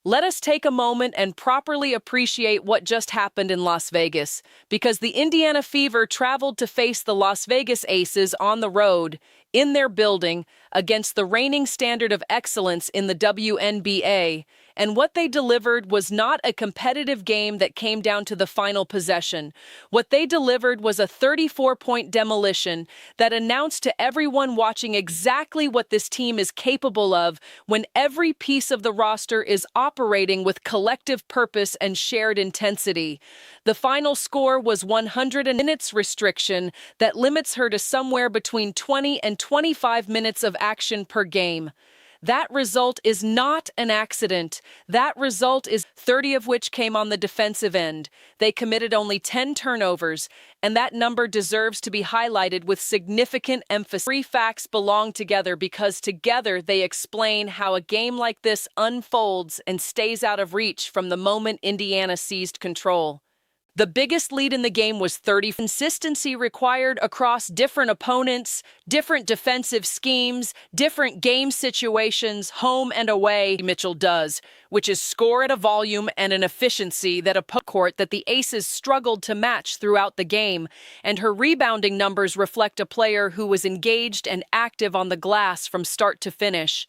Let us take a moment and properly appreciate what just happened in Las Vegas, because the Indiana Fever traveled to face the Las Vegas Aces on the road, in their building, against the reigning standard of excellence in the WNBA, and what they delivered was not a competitive game that came down to the final possession. What they delivered was a 34-point demolition that announced to everyone watching exactly what this team is capable of when every piece of the roster is operating with collective purpose and shared intensity. The final score was 100 minutes restriction that limits her to somewhere between 20 and 25 minutes of action per game. That result is not an accident. That result is 30 of which came on the defensive end. They committed only 10 turnovers, and that number deserves to be highlighted with significant emphasis. Three facts belong together because together they explain how a game like this unfolds and stays out of reach from the moment Indiana seized control. The biggest lead in the game was 30. Consistency required across different opponents, different defensive schemes, different game situations, home and away. Mitchell does, which is score at a volume and an efficiency that a court that the Aces struggled to match throughout the game, and her rebounding numbers reflect a player who was engaged and active on the glass from start to finish.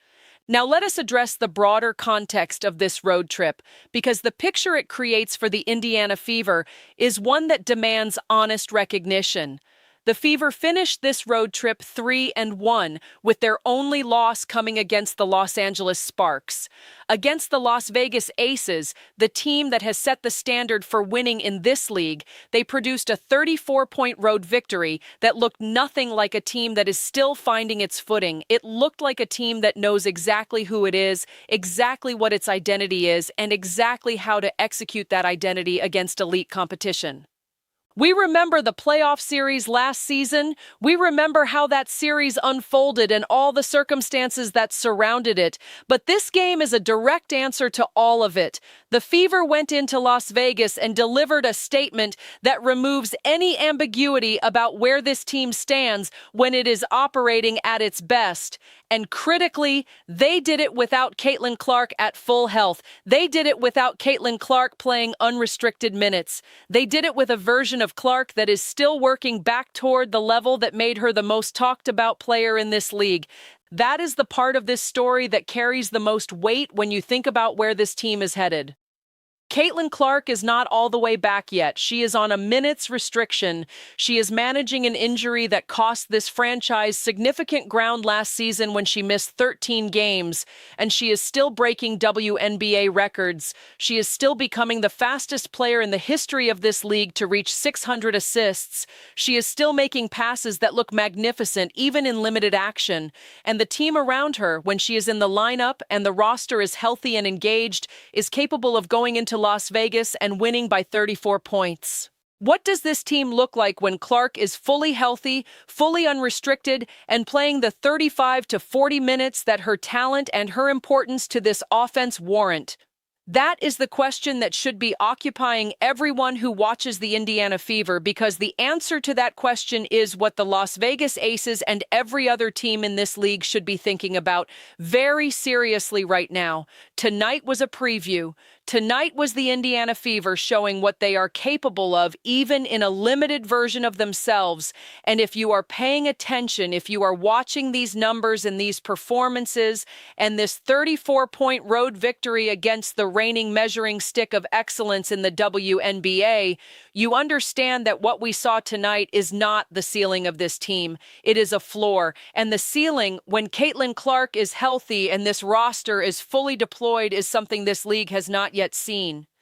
Now let us address the broader context of this road trip, because the picture it creates for the Indiana Fever is one that demands honest recognition. The Fever finished this road trip 3-1, with their only loss coming against the Los Angeles Sparks. Against the Las Vegas Aces, the team that has set the standard for winning in this league, they produced a 34-point road victory that looked nothing like a team that is still finding its footing. It looked like a team that knows exactly who it is, exactly what its identity is, and exactly how to execute that identity against elite competition. We remember the playoff series last season. We remember how that series unfolded and all the circumstances that surrounded it. But this game is a direct answer to all of it. The Fever went into Las Vegas and delivered a statement that removes any ambiguity about where this team stands when it is operating at its best. And critically, they did it without Caitlin Clark at full health. They did it without Caitlin Clark playing unrestricted minutes. They did it with a version of Clark that is still working back toward the level that made her the most talked about player in this league. That is the part of this story that carries the most weight when you think about where this team is headed. Caitlin Clark is not all the way back yet. She is on a minutes restriction. She is managing an injury that cost this franchise significant ground last season when she missed 13 games, and she is still breaking WNBA records. She is still becoming the fastest player in the history of this league to reach 600 assists. She is still making passes that look magnificent, even in limited action. And the team around her, when she is in the lineup and the roster is healthy and engaged, is capable of going into Las Vegas and winning by 34 points. What does this team look like when Clark is fully healthy, fully unrestricted, and playing the 35 to 40 minutes that her talent and her importance to this offense warrant? That is the question that should be occupying everyone who watches the Indiana Fever, because the answer to that question is what the Las Vegas Aces and every other team in this league should be thinking about very seriously right now. Tonight was a preview. Tonight was the Indiana Fever showing what they are capable of, even in a limited version of themselves. And if you are paying attention, if you are watching these numbers and these performances and this 34-point road victory against the reigning measuring stick of excellence in the WNBA, you understand that what we saw tonight is not the ceiling of this team. It is a floor. And the ceiling, when Caitlin Clark is healthy and this roster is fully deployed, is something this league has not yet seen.